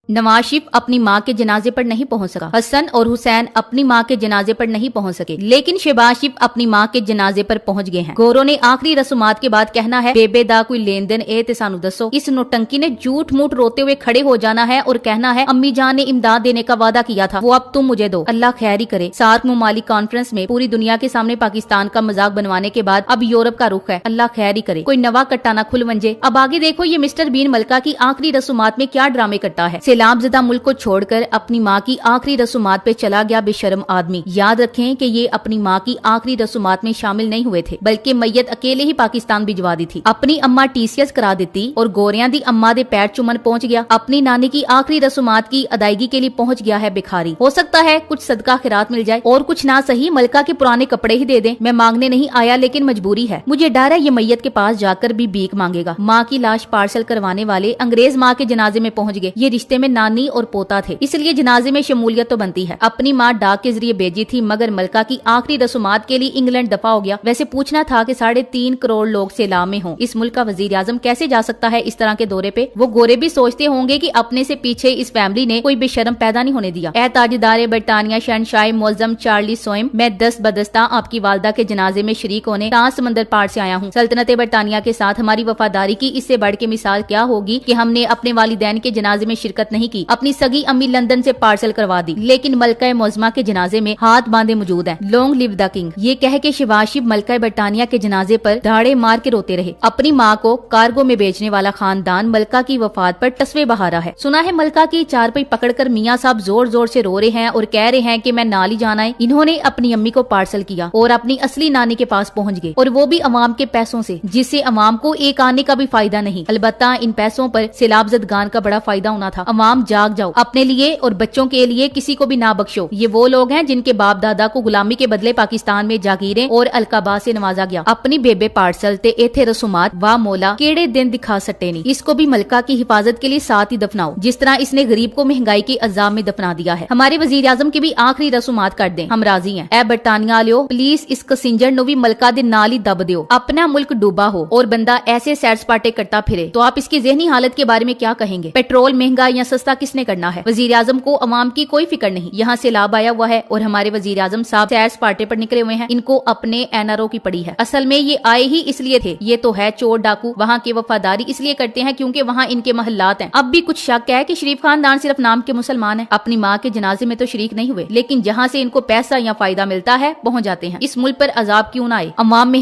नवाज शरीफ अपनी मां के जनाजे पर नहीं पहुंच सका। हसन और हुसैन अपनी मां के जनाजे पर नहीं पहुंच सके, लेकिन शहबाज शरीफ अपनी मां के जनाजे पर पहुंच गए हैं। गोरों ने आखिरी रसूमात के बाद कहना है, बेबे दा कोई लेन देन ए ते सानू दसो। इस नौटंकी ने झूठ मूठ रोते हुए खड़े हो जाना है और कहना है, अम्मी जान ने इमदाद देने का वादा किया था, वो अब तुम मुझे दो। अल्लाह खैर ही करे। सार्क मुमालिक कॉन्फ्रेंस में पूरी दुनिया के सामने पाकिस्तान का मजाक बनवाने के बाद अब यूरोप का रुख है। अल्लाह खैर ही करे, कोई नवा कट्टा ना खुल वंजे। अब आगे देखो ये मिस्टर बीन मलका की आखिरी रसूमात में क्या ड्रामे करता है। सैलाब मुल्क को छोड़कर अपनी माँ की आखिरी रसूमात पे चला गया बेशर्म आदमी। याद रखें कि ये अपनी माँ की आखिरी रसूमात में शामिल नहीं हुए थे, बल्कि मैयत अकेले ही पाकिस्तान भिजवा दी थी। अपनी अम्मा टीसीएस करा देती और गोरियां दी अम्मा दे पैर चुमन पहुंच गया। अपनी नानी की आखिरी रसूमात की अदायगी के लिए पहुंच गया है भिखारी। हो सकता है कुछ सदका खिरात मिल जाए और कुछ ना सही मलका के पुराने कपड़े ही दे दें। मैं मांगने नहीं आया, लेकिन मजबूरी है। मुझे डर है ये मैयत के पास जाकर भी भीख मांगेगा। माँ की लाश पार्सल करवाने वाले अंग्रेज माँ के जनाजे में पहुंच गए। ये रिश्ते में नानी और पोता थे, इसलिए जनाजे में शमूलियत तो बनती है। अपनी माँ डाक के जरिए भेजी थी, मगर मलका की आखिरी रसूमात के लिए इंग्लैंड दफा हो गया। वैसे पूछना था कि 3.5 करोड़ लोग सैलाब में हों, इस मुल्क का वजीर आजम कैसे जा सकता है इस तरह के दौरे पे। वो गोरे भी सोचते होंगे कि अपने से पीछे इस फैमिली ने कोई बेशर्म पैदा नहीं होने दिया। ए ताजदार बरतानिया शहनशाह मोअज़्ज़म चार्ली सोइम, मैं दस्त बदस्ता आपकी वालदा के जनाजे में शरीक होने समंदर पार से आया हूँ। सल्तनत बरतानिया के साथ हमारी वफादारी की इससे बढ़ के मिसाल क्या होगी कि हमने अपने वालिदैन के जनाजे में शिरकत नहीं की। अपनी सगी अम्मी लंदन से पार्सल करवा दी, लेकिन मलका मोअज़्ज़मा के जनाजे में हाथ बांधे मौजूद हैं। लॉन्ग लिव द किंग, ये कह के शहबाज शरीफ मलका बरतानिया के जनाजे पर दाड़े मार के रोते रहे। अपनी माँ को कार्गो में बेचने वाला खानदान मलका की वफात पर तस्वे बहा रहा है। सुना है मलका की चारपाई पकड़कर मियाँ साहब जोर जोर से रो रहे हैं और कह रहे हैं कि मैं नाल ही जाना है। इन्होंने अपनी अम्मी को पार्सल किया और अपनी असली नानी के पास पहुँच गए, और वो भी अवाम के पैसों से, जिससे अवाम को एक आने का भी फायदा नहीं। अलबत्ता इन पैसों पर सैलाब ज़दगान का बड़ा फायदा होना था। अवाम जाग जाओ, अपने लिए और बच्चों के लिए किसी को भी ना बख्शो। ये वो लोग हैं जिनके बाप दादा को गुलामी के बदले पाकिस्तान में जागीरें और अलकाबा से नवाजा गया। अपनी बेबे पार्सल ते एथे रसूमात वाह मौला केड़े दिन दिखा सटे नहीं। इसको भी मलका की हिफाजत के लिए साथ ही दफनाओ, जिस तरह इसने गरीब को महंगाई के अजाब में दफना दिया है। हमारे वजीर आजम की भी आखिरी रसूमात कर दें, हम राजी हैं। ए बरतानिया लियो, प्लीज इस कसिंजर नु भी मलका दे नाल ही दब दियो। अपना मुल्क डूबा हो और बंदा ऐसे सैर सपाटे करता फिरे तो आप इसकी ज़हनी हालत के बारे में क्या कहेंगे। पेट्रोल महंगा या सस्ता किसने करना है। वजीर आजम को अवाम की कोई फिक्र नहीं। यहाँ से लाभ आया हुआ है और हमारे वजीर आजम साहब सैर सपाटे पर निकले हुए हैं। इनको अपने एनआरओ की पड़ी है। असल में ये आए ही इसलिए थे। ये तो है चोर डाकू, वहाँ की वफादारी इसलिए करते हैं क्योंकि वहाँ इनके महल्लात हैं। अब भी कुछ शक है कि शरीफ खानदान सिर्फ नाम के मुसलमान है। अपनी माँ के जनाजे में तो शरीक नहीं हुए, लेकिन जहाँ से इनको पैसा या फायदा मिलता है पहुँच जाते हैं। इस मुल्क पर अजाब क्यों न आए। अवाम में